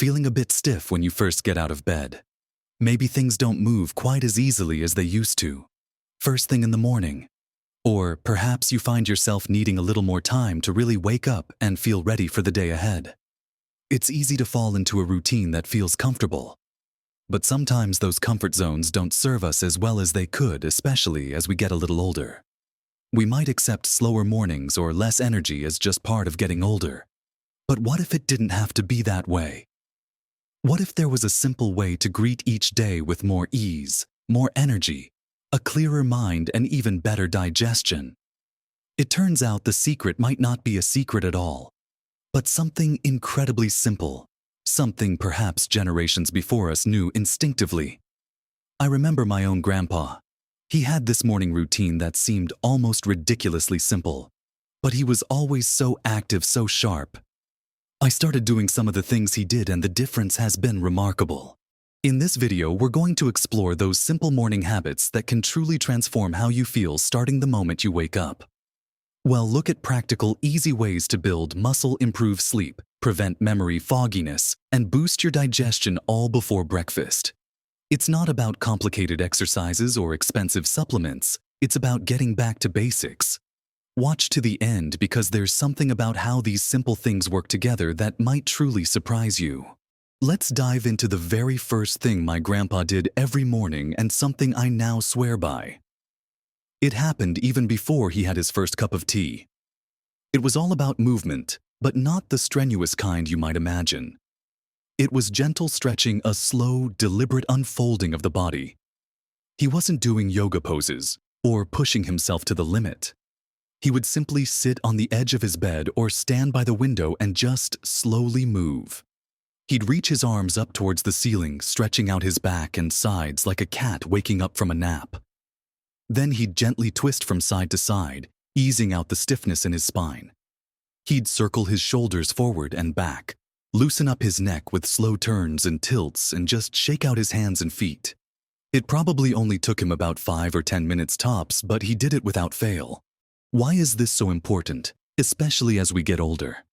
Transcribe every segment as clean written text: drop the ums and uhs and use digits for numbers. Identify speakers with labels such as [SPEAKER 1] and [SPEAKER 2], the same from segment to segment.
[SPEAKER 1] feeling a bit stiff when you first get out of bed. Maybe things don't move quite as easily as they used to, first thing in the morning. Or perhaps you find yourself needing a little more time to really wake up and feel ready for the day ahead. It's easy to fall into a routine that feels comfortable. But sometimes those comfort zones don't serve us as well as they could, especially as we get a little older. We might accept slower mornings or less energy as just part of getting older. But what if it didn't have to be that way? What if there was a simple way to greet each day with more ease, more energy, a clearer mind, and even better digestion? It turns out the secret might not be a secret at all, but something incredibly simple, something perhaps generations before us knew instinctively. I remember my own grandpa. He had this morning routine that seemed almost ridiculously simple, but he was always so active, so sharp. I started doing some of the things he did, and the difference has been remarkable. In this video, we're going to explore those simple morning habits that can truly transform how you feel starting the moment you wake up. Well, look at practical, easy ways to build muscle, improve sleep, prevent memory fogginess, and boost your digestion all before breakfast. It's not about complicated exercises or expensive supplements. It's about getting back to basics. Watch to the end, because there's something about how these simple things work together that might truly surprise you. Let's dive into the very first thing my grandpa did every morning, and something I now swear by. It happened even before he had his first cup of tea. It was all about movement, but not the strenuous kind you might imagine. It was gentle stretching, a slow, deliberate unfolding of the body. He wasn't doing yoga poses or pushing himself to the limit. He would simply sit on the edge of his bed or stand by the window and just slowly move. He'd reach his arms up towards the ceiling, stretching out his back and sides like a cat waking up from a nap. Then he'd gently twist from side to side, easing out the stiffness in his spine. He'd circle his shoulders forward and back, loosen up his neck with slow turns and tilts, and just shake out his hands and feet. It probably only took him about 5 or 10 minutes tops, but he did it without fail. Why is this so important, especially as we get older?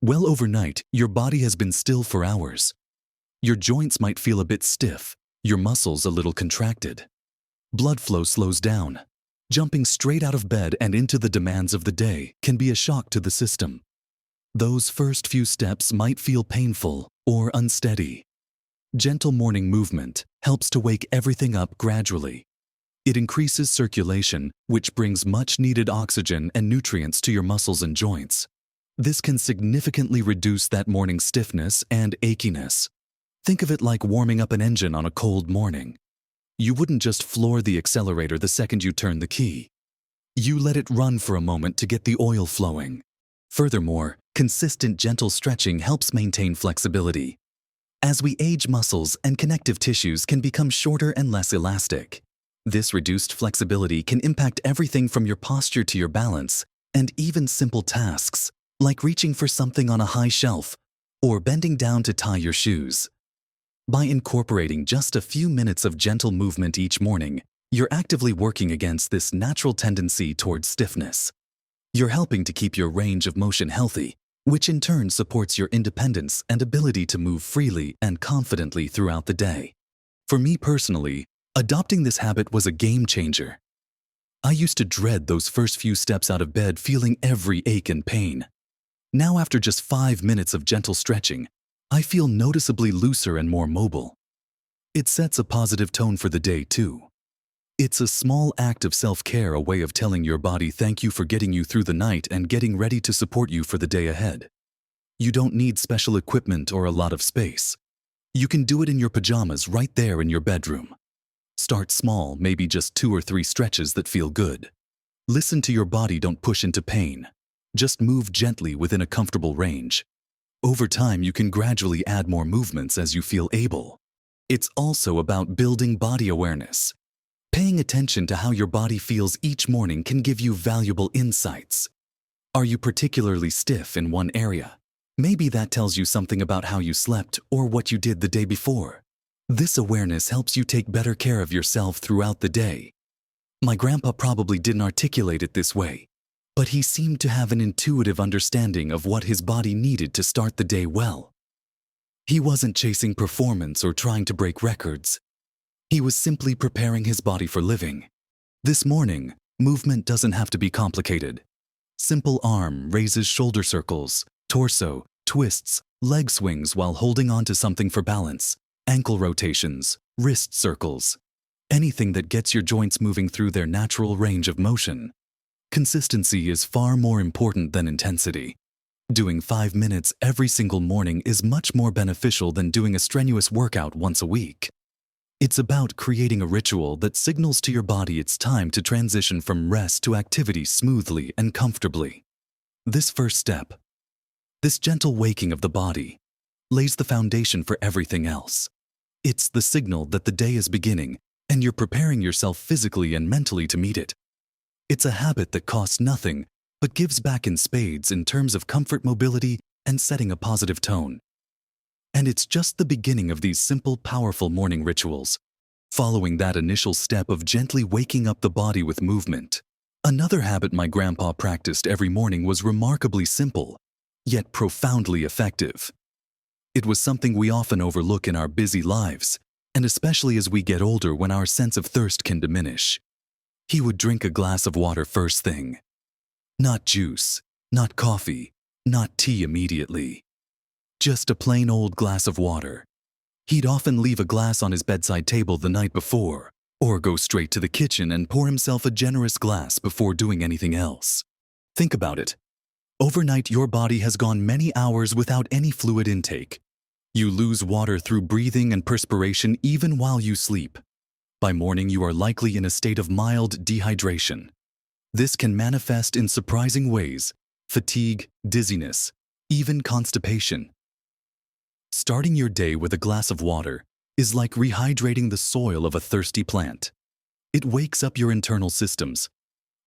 [SPEAKER 1] Well, overnight, your body has been still for hours. Your joints might feel a bit stiff, your muscles a little contracted. Blood flow slows down. Jumping straight out of bed and into the demands of the day can be a shock to the system. Those first few steps might feel painful or unsteady. Gentle morning movement helps to wake everything up gradually. It increases circulation, which brings much-needed oxygen and nutrients to your muscles and joints. This can significantly reduce that morning stiffness and achiness. Think of it like warming up an engine on a cold morning. You wouldn't just floor the accelerator the second you turn the key. You let it run for a moment to get the oil flowing. Furthermore, consistent gentle stretching helps maintain flexibility. As we age, muscles and connective tissues can become shorter and less elastic. This reduced flexibility can impact everything from your posture to your balance, and even simple tasks, like reaching for something on a high shelf or bending down to tie your shoes. By incorporating just a few minutes of gentle movement each morning, you're actively working against this natural tendency towards stiffness. You're helping to keep your range of motion healthy, which in turn supports your independence and ability to move freely and confidently throughout the day. For me personally, adopting this habit was a game changer. I used to dread those first few steps out of bed, feeling every ache and pain. Now, after just 5 minutes of gentle stretching, I feel noticeably looser and more mobile. It sets a positive tone for the day, too. It's a small act of self-care, a way of telling your body thank you for getting you through the night and getting ready to support you for the day ahead. You don't need special equipment or a lot of space. You can do it in your pajamas right there in your bedroom. Start small, maybe just 2 or 3 stretches that feel good. Listen to your body, don't push into pain. Just move gently within a comfortable range. Over time, you can gradually add more movements as you feel able. It's also about building body awareness. Paying attention to how your body feels each morning can give you valuable insights. Are you particularly stiff in one area? Maybe that tells you something about how you slept or what you did the day before. This awareness helps you take better care of yourself throughout the day. My grandpa probably didn't articulate it this way, but he seemed to have an intuitive understanding of what his body needed to start the day well. He wasn't chasing performance or trying to break records. He was simply preparing his body for living. This morning, movement doesn't have to be complicated. Simple arm raises, shoulder circles, torso, twists, leg swings while holding onto something for balance, ankle rotations, wrist circles. Anything that gets your joints moving through their natural range of motion. Consistency is far more important than intensity. Doing 5 minutes every single morning is much more beneficial than doing a strenuous workout once a week. It's about creating a ritual that signals to your body it's time to transition from rest to activity smoothly and comfortably. This first step, this gentle waking of the body, lays the foundation for everything else. It's the signal that the day is beginning and you're preparing yourself physically and mentally to meet it. It's a habit that costs nothing but gives back in spades in terms of comfort, mobility, and setting a positive tone. And it's just the beginning of these simple, powerful morning rituals, following that initial step of gently waking up the body with movement. Another habit my grandpa practiced every morning was remarkably simple, yet profoundly effective. It was something we often overlook in our busy lives, and especially as we get older when our sense of thirst can diminish. He would drink a glass of water first thing. Not juice, not coffee, not tea immediately. Just a plain old glass of water. He'd often leave a glass on his bedside table the night before, or go straight to the kitchen and pour himself a generous glass before doing anything else. Think about it. Overnight, your body has gone many hours without any fluid intake. You lose water through breathing and perspiration even while you sleep. By morning, you are likely in a state of mild dehydration. This can manifest in surprising ways: fatigue, dizziness, even constipation. Starting your day with a glass of water is like rehydrating the soil of a thirsty plant. It wakes up your internal systems.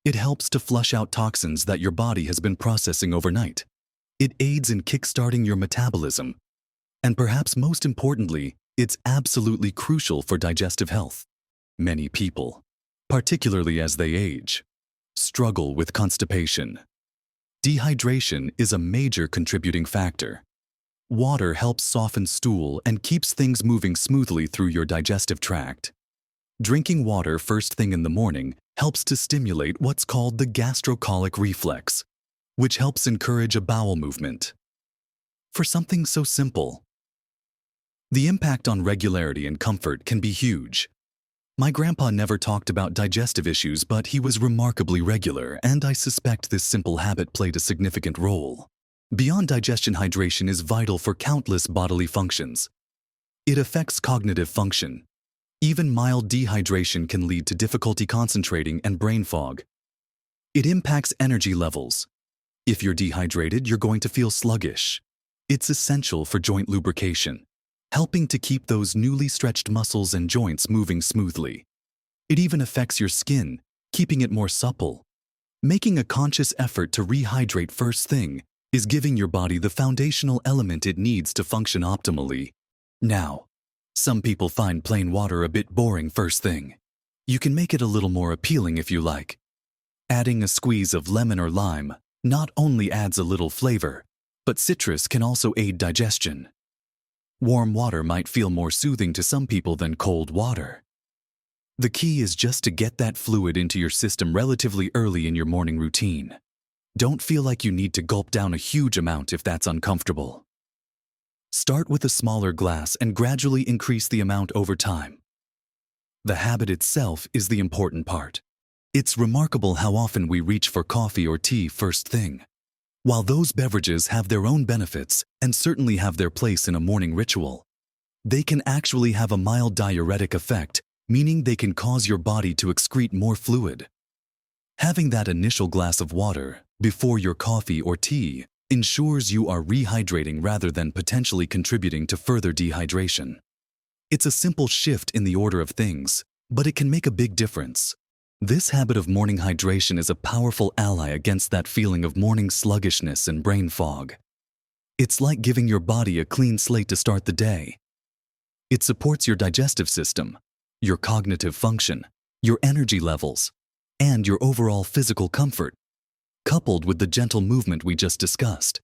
[SPEAKER 1] It helps to flush out toxins that your body has been processing overnight. It aids in kickstarting your metabolism. And perhaps most importantly, it's absolutely crucial for digestive health. Many people, particularly as they age, struggle with constipation. Dehydration is a major contributing factor. Water helps soften stool and keeps things moving smoothly through your digestive tract. Drinking water first thing in the morning helps to stimulate what's called the gastrocolic reflex, which helps encourage a bowel movement. For something so simple, the impact on regularity and comfort can be huge. My grandpa never talked about digestive issues, but he was remarkably regular, and I suspect this simple habit played a significant role. Beyond digestion, hydration is vital for countless bodily functions. It affects cognitive function. Even mild dehydration can lead to difficulty concentrating and brain fog. It impacts energy levels. If you're dehydrated, you're going to feel sluggish. It's essential for joint lubrication, helping to keep those newly stretched muscles and joints moving smoothly. It even affects your skin, keeping it more supple. Making a conscious effort to rehydrate first thing is giving your body the foundational element it needs to function optimally. Now, some people find plain water a bit boring first thing. You can make it a little more appealing if you like. Adding a squeeze of lemon or lime not only adds a little flavor, but citrus can also aid digestion. Warm water might feel more soothing to some people than cold water. The key is just to get that fluid into your system relatively early in your morning routine. Don't feel like you need to gulp down a huge amount if that's uncomfortable. Start with a smaller glass and gradually increase the amount over time. The habit itself is the important part. It's remarkable how often we reach for coffee or tea first thing. While those beverages have their own benefits and certainly have their place in a morning ritual, they can actually have a mild diuretic effect, meaning they can cause your body to excrete more fluid. Having that initial glass of water before your coffee or tea ensures you are rehydrating rather than potentially contributing to further dehydration. It's a simple shift in the order of things, but it can make a big difference. This habit of morning hydration is a powerful ally against that feeling of morning sluggishness and brain fog. It's like giving your body a clean slate to start the day. It supports your digestive system, your cognitive function, your energy levels, and your overall physical comfort, coupled with the gentle movement we just discussed.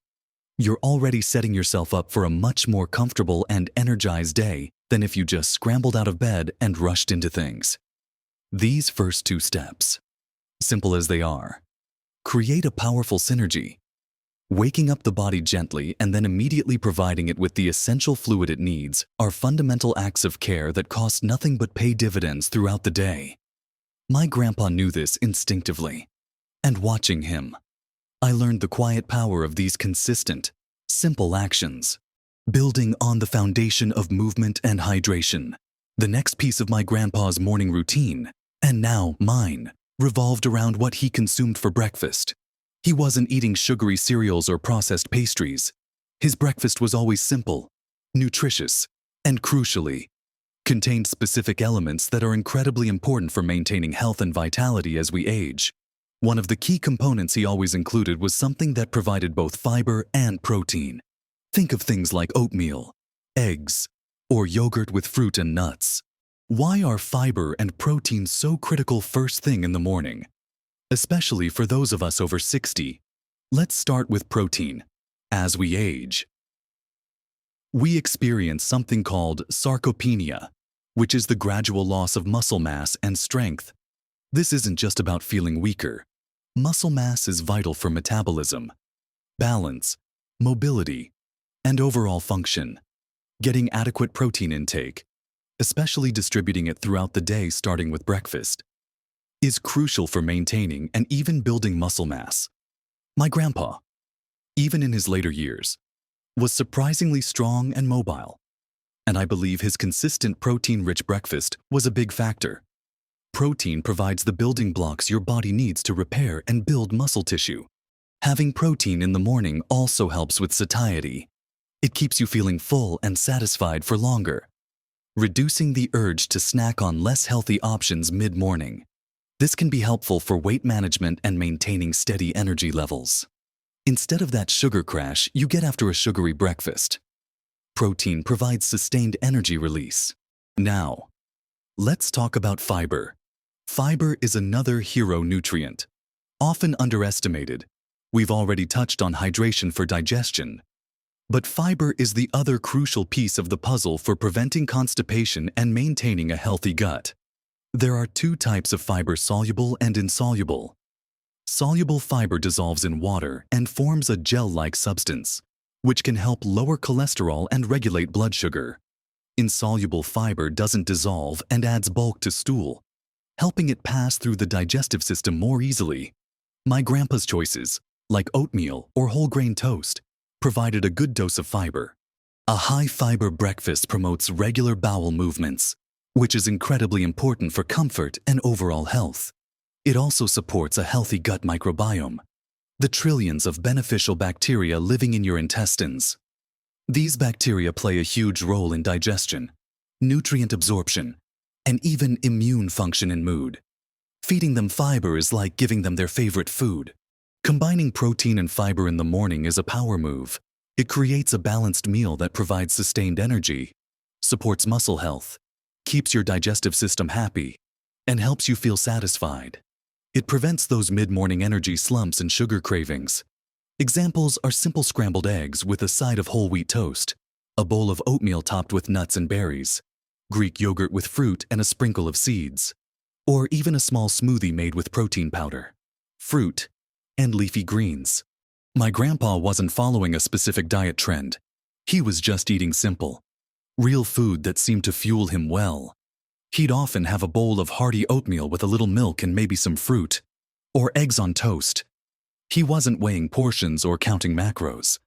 [SPEAKER 1] You're already setting yourself up for a much more comfortable and energized day than if you just scrambled out of bed and rushed into things. These first two steps, simple as they are, create a powerful synergy. Waking up the body gently and then immediately providing it with the essential fluid it needs are fundamental acts of care that cost nothing but pay dividends throughout the day. My grandpa knew this instinctively, and watching him, I learned the quiet power of these consistent, simple actions. Building on the foundation of movement and hydration, the next piece of my grandpa's morning routine, and now mine, revolved around what he consumed for breakfast. He wasn't eating sugary cereals or processed pastries. His breakfast was always simple, nutritious, and crucially, contained specific elements that are incredibly important for maintaining health and vitality as we age. One of the key components he always included was something that provided both fiber and protein. Think of things like oatmeal, eggs, or yogurt with fruit and nuts. Why are fiber and protein so critical first thing in the morning? Especially for those of us over 60. Let's start with protein. As we age, we experience something called sarcopenia, which is the gradual loss of muscle mass and strength. This isn't just about feeling weaker. Muscle mass is vital for metabolism, balance, mobility, and overall function. Getting adequate protein intake, especially distributing it throughout the day starting with breakfast, is crucial for maintaining and even building muscle mass. My grandpa, even in his later years, was surprisingly strong and mobile, and I believe his consistent protein-rich breakfast was a big factor. Protein provides the building blocks your body needs to repair and build muscle tissue. Having protein in the morning also helps with satiety. It keeps you feeling full and satisfied for longer, reducing the urge to snack on less healthy options mid-morning. This can be helpful for weight management and maintaining steady energy levels. Instead of that sugar crash you get after a sugary breakfast, protein provides sustained energy release. Now, let's talk about fiber. Fiber is another hero nutrient, often underestimated. We've already touched on hydration for digestion, but fiber is the other crucial piece of the puzzle for preventing constipation and maintaining a healthy gut. There are two types of fiber: soluble and insoluble. Soluble fiber dissolves in water and forms a gel-like substance, which can help lower cholesterol and regulate blood sugar. Insoluble fiber doesn't dissolve and adds bulk to stool, helping it pass through the digestive system more easily. My grandpa's choices, like oatmeal or whole grain toast, provided a good dose of fiber. A high-fiber breakfast promotes regular bowel movements, which is incredibly important for comfort and overall health. It also supports a healthy gut microbiome, the trillions of beneficial bacteria living in your intestines. These bacteria play a huge role in digestion, nutrient absorption, and even immune function and mood. Feeding them fiber is like giving them their favorite food. Combining protein and fiber in the morning is a power move. It creates a balanced meal that provides sustained energy, supports muscle health, keeps your digestive system happy, and helps you feel satisfied. It prevents those mid-morning energy slumps and sugar cravings. Examples are simple scrambled eggs with a side of whole wheat toast, a bowl of oatmeal topped with nuts and berries, Greek yogurt with fruit and a sprinkle of seeds, or even a small smoothie made with protein powder, fruit, and leafy greens. My grandpa wasn't following a specific diet trend. He was just eating simple, real food that seemed to fuel him well. He'd often have a bowl of hearty oatmeal with a little milk and maybe some fruit, or eggs on toast. He wasn't weighing portions or counting macros,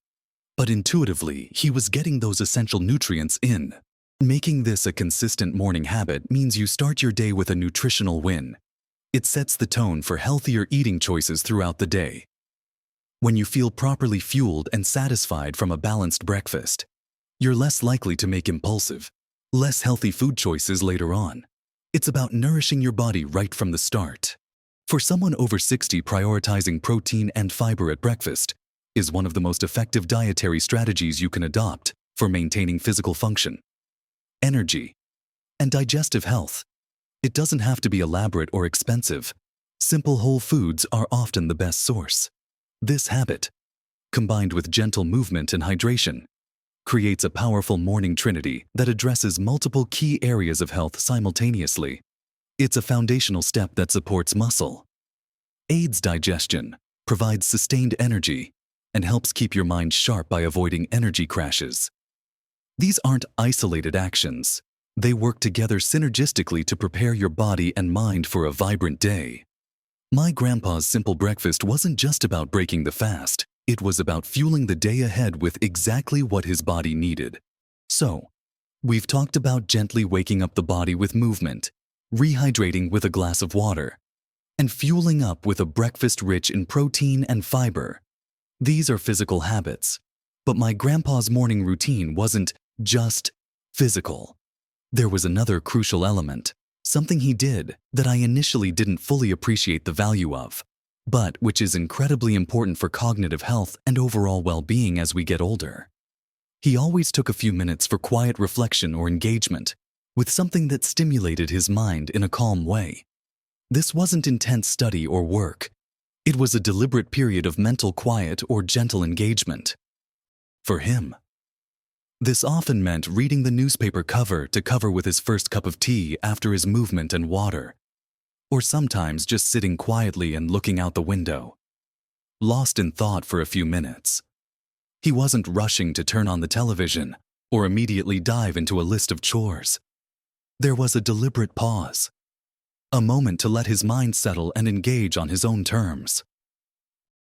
[SPEAKER 1] but intuitively he was getting those essential nutrients in. Making this a consistent morning habit means you start your day with a nutritional win. It sets the tone for healthier eating choices throughout the day. When you feel properly fueled and satisfied from a balanced breakfast, you're less likely to make impulsive, less healthy food choices later on. It's about nourishing your body right from the start. For someone over 60, prioritizing protein and fiber at breakfast is one of the most effective dietary strategies you can adopt for maintaining physical function, energy, and digestive health. It doesn't have to be elaborate or expensive. Simple whole foods are often the best source. This habit, combined with gentle movement and hydration, creates a powerful morning trinity that addresses multiple key areas of health simultaneously. It's a foundational step that supports muscle, aids digestion, provides sustained energy, and helps keep your mind sharp by avoiding energy crashes. These aren't isolated actions. They work together synergistically to prepare your body and mind for a vibrant day. My grandpa's simple breakfast wasn't just about breaking the fast. It was about fueling the day ahead with exactly what his body needed. So, we've talked about gently waking up the body with movement, rehydrating with a glass of water, and fueling up with a breakfast rich in protein and fiber. These are physical habits, but my grandpa's morning routine wasn't just physical. There was another crucial element, something he did that I initially didn't fully appreciate the value of, but which is incredibly important for cognitive health and overall well-being as we get older. He always took a few minutes for quiet reflection or engagement with something that stimulated his mind in a calm way. This wasn't intense study or work. It was a deliberate period of mental quiet or gentle engagement. For him, this often meant reading the newspaper cover to cover with his first cup of tea after his movement and water, or sometimes just sitting quietly and looking out the window, lost in thought for a few minutes. He wasn't rushing to turn on the television or immediately dive into a list of chores. There was a deliberate pause, a moment to let his mind settle and engage on his own terms.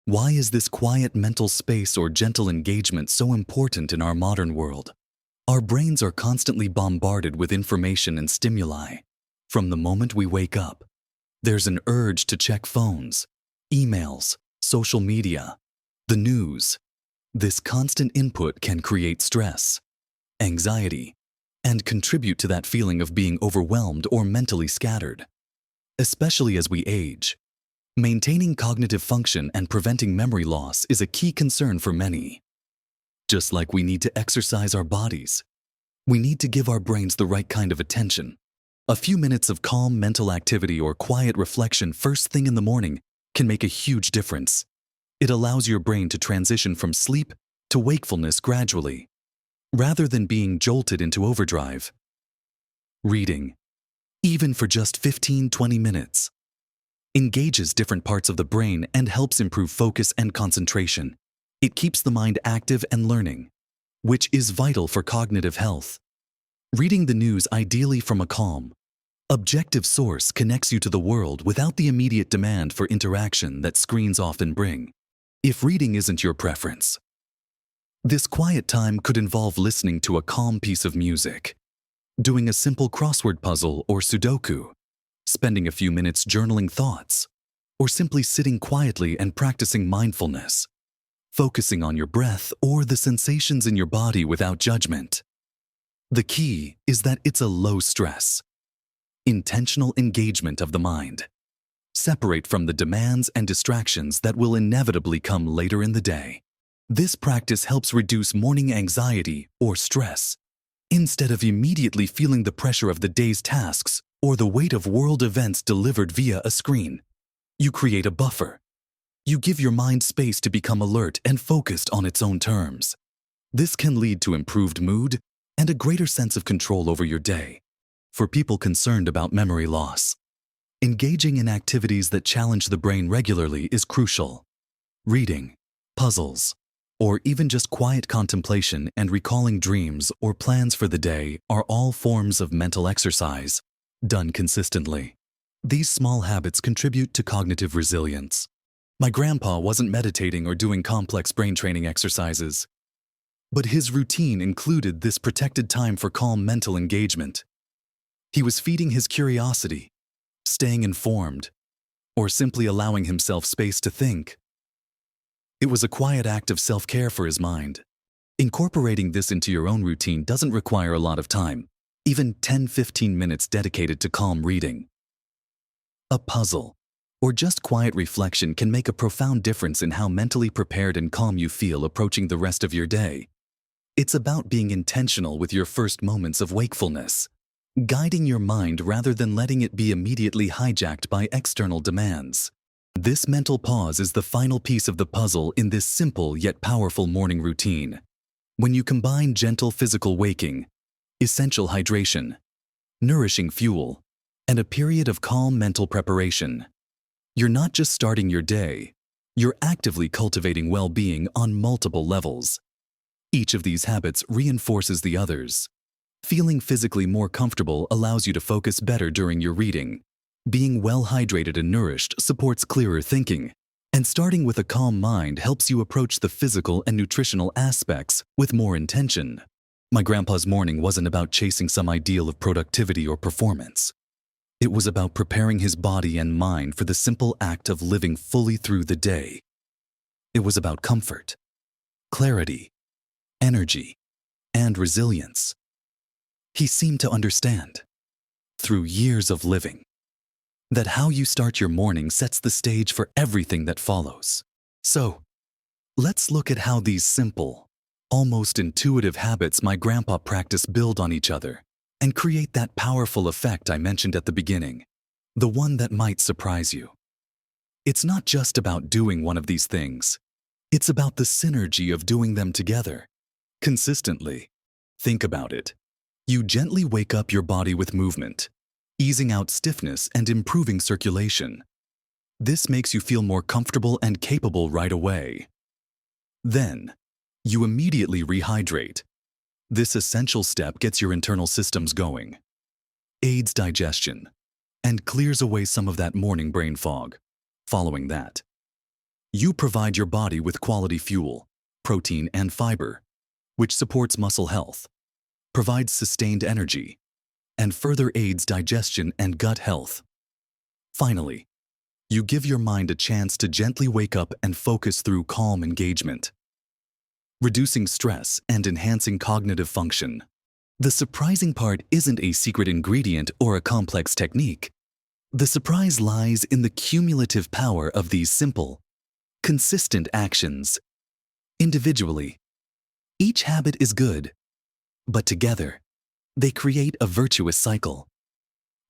[SPEAKER 1] Why is this quiet mental space or gentle engagement so important in our modern world? Our brains are constantly bombarded with information and stimuli. From the moment we wake up, there's an urge to check phones, emails, social media, the news. This constant input can create stress, anxiety, and contribute to that feeling of being overwhelmed or mentally scattered. Especially as we age, maintaining cognitive function and preventing memory loss is a key concern for many. Just like we need to exercise our bodies, we need to give our brains the right kind of attention. A few minutes of calm mental activity or quiet reflection first thing in the morning can make a huge difference. It allows your brain to transition from sleep to wakefulness gradually, rather than being jolted into overdrive. Reading, even for just 15-20 minutes, engages different parts of the brain and helps improve focus and concentration. It keeps the mind active and learning, which is vital for cognitive health. Reading the news ideally from a calm, objective source connects you to the world without the immediate demand for interaction that screens often bring. If reading isn't your preference, this quiet time could involve listening to a calm piece of music, doing a simple crossword puzzle or Sudoku, spending a few minutes journaling thoughts, or simply sitting quietly and practicing mindfulness, focusing on your breath or the sensations in your body without judgment. The key is that it's a low-stress, intentional engagement of the mind, separate from the demands and distractions that will inevitably come later in the day. This practice helps reduce morning anxiety or stress. Instead of immediately feeling the pressure of the day's tasks or the weight of world events delivered via a screen, you create a buffer. You give your mind space to become alert and focused on its own terms. This can lead to improved mood and a greater sense of control over your day. For people concerned about memory loss, engaging in activities that challenge the brain regularly is crucial. Reading, puzzles, or even just quiet contemplation and recalling dreams or plans for the day are all forms of mental exercise, done consistently. These small habits contribute to cognitive resilience. My grandpa wasn't meditating or doing complex brain training exercises, but his routine included this protected time for calm mental engagement. He was feeding his curiosity, staying informed, or simply allowing himself space to think. It was a quiet act of self-care for his mind. Incorporating this into your own routine doesn't require a lot of time, even 10-15 minutes dedicated to calm reading. A puzzle, or just quiet reflection can make a profound difference in how mentally prepared and calm you feel approaching the rest of your day. It's about being intentional with your first moments of wakefulness, guiding your mind rather than letting it be immediately hijacked by external demands. This mental pause is the final piece of the puzzle in this simple yet powerful morning routine. When you combine gentle physical waking, essential hydration, nourishing fuel, and a period of calm mental preparation, you're not just starting your day, you're actively cultivating well-being on multiple levels. Each of these habits reinforces the others. Feeling physically more comfortable allows you to focus better during your reading. Being well hydrated and nourished supports clearer thinking. And starting with a calm mind helps you approach the physical and nutritional aspects with more intention. My grandpa's morning wasn't about chasing some ideal of productivity or performance. It was about preparing his body and mind for the simple act of living fully through the day. It was about comfort, clarity, energy, and resilience. He seemed to understand, through years of living, that how you start your morning sets the stage for everything that follows. So, let's look at how these simple, almost intuitive habits my grandpa practiced build on each other and create that powerful effect I mentioned at the beginning, the one that might surprise you. It's not just about doing one of these things. It's about the synergy of doing them together, consistently. Think about it. You gently wake up your body with movement, easing out stiffness and improving circulation. This makes you feel more comfortable and capable right away. Then, you immediately rehydrate. This essential step gets your internal systems going, aids digestion, and clears away some of that morning brain fog. Following that, you provide your body with quality fuel, protein, and fiber, which supports muscle health, provides sustained energy, and further aids digestion and gut health. Finally, you give your mind a chance to gently wake up and focus through calm engagement, reducing stress and enhancing cognitive function. The surprising part isn't a secret ingredient or a complex technique. The surprise lies in the cumulative power of these simple, consistent actions. Individually, each habit is good, but together, they create a virtuous cycle.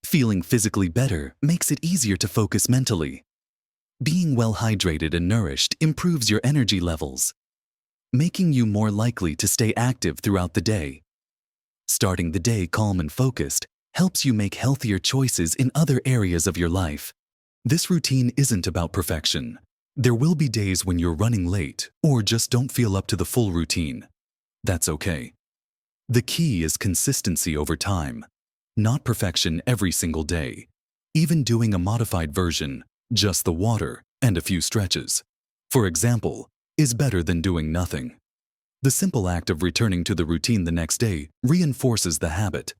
[SPEAKER 1] Feeling physically better makes it easier to focus mentally. Being well hydrated and nourished improves your energy levels, making you more likely to stay active throughout the day. Starting the day calm and focused helps you make healthier choices in other areas of your life. This routine isn't about perfection. There will be days when you're running late or just don't feel up to the full routine. That's okay. The key is consistency over time, not perfection every single day. Even doing a modified version, just the water and a few stretches, for example, is better than doing nothing. The simple act of returning to the routine the next day reinforces the habit.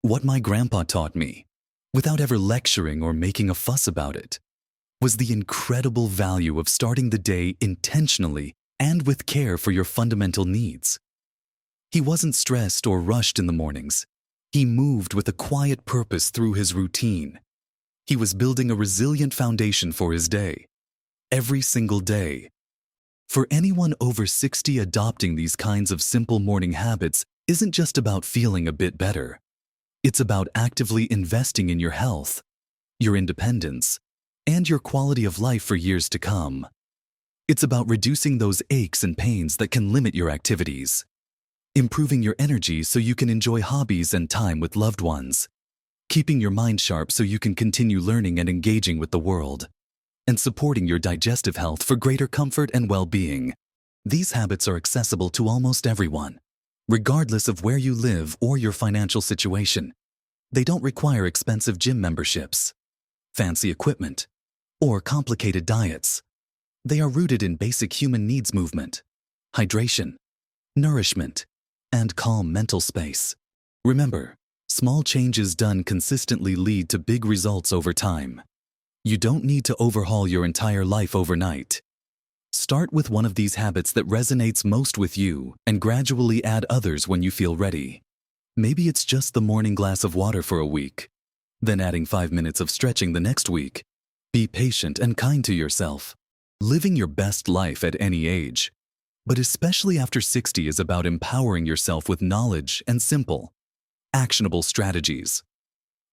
[SPEAKER 1] What my grandpa taught me, without ever lecturing or making a fuss about it, was the incredible value of starting the day intentionally and with care for your fundamental needs. He wasn't stressed or rushed in the mornings. He moved with a quiet purpose through his routine. He was building a resilient foundation for his day, every single day. For anyone over 60, adopting these kinds of simple morning habits isn't just about feeling a bit better. It's about actively investing in your health, your independence, and your quality of life for years to come. It's about reducing those aches and pains that can limit your activities, improving your energy so you can enjoy hobbies and time with loved ones, keeping your mind sharp so you can continue learning and engaging with the world, and supporting your digestive health for greater comfort and well-being. These habits are accessible to almost everyone, regardless of where you live or your financial situation. They don't require expensive gym memberships, fancy equipment, or complicated diets. They are rooted in basic human needs: movement, hydration, nourishment, and calm mental space. Remember, small changes done consistently lead to big results over time. You don't need to overhaul your entire life overnight. Start with one of these habits that resonates most with you and gradually add others when you feel ready. Maybe it's just the morning glass of water for a week, then adding 5 minutes of stretching the next week. Be patient and kind to yourself. Living your best life at any age, but especially after 60, is about empowering yourself with knowledge and simple, actionable strategies.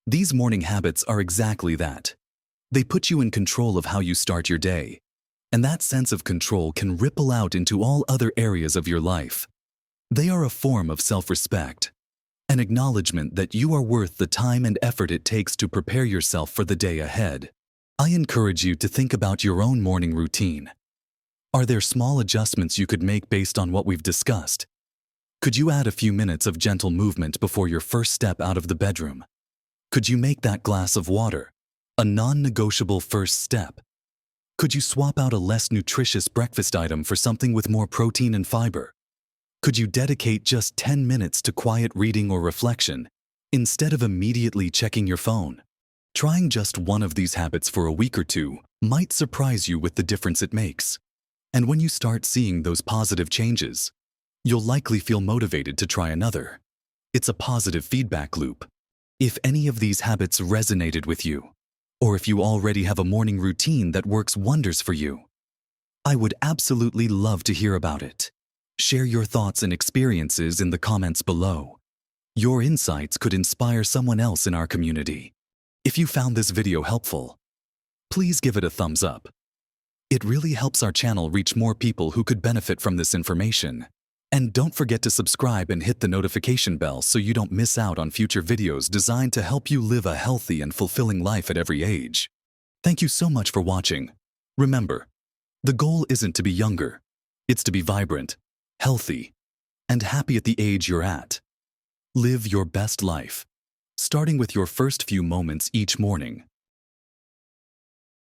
[SPEAKER 1] These morning habits are exactly that. They put you in control of how you start your day, and that sense of control can ripple out into all other areas of your life. They are a form of self-respect, an acknowledgement that you are worth the time and effort it takes to prepare yourself for the day ahead. I encourage you to think about your own morning routine. Are there small adjustments you could make based on what we've discussed? Could you add a few minutes of gentle movement before your first step out of the bedroom? Could you make that glass of water a non-negotiable first step? Could you swap out a less nutritious breakfast item for something with more protein and fiber? Could you dedicate just 10 minutes to quiet reading or reflection instead of immediately checking your phone? Trying just one of these habits for a week or two might surprise you with the difference it makes. And when you start seeing those positive changes, you'll likely feel motivated to try another. It's a positive feedback loop. If any of these habits resonated with you, or if you already have a morning routine that works wonders for you, I would absolutely love to hear about it. Share your thoughts and experiences in the comments below. Your insights could inspire someone else in our community. If you found this video helpful, please give it a thumbs up. It really helps our channel reach more people who could benefit from this information. And don't forget to subscribe and hit the notification bell so you don't miss out on future videos designed to help you live a healthy and fulfilling life at every age. Thank you so much for watching. Remember, the goal isn't to be younger, it's to be vibrant, healthy, and happy at the age you're at. Live your best life, starting with your first few moments each morning.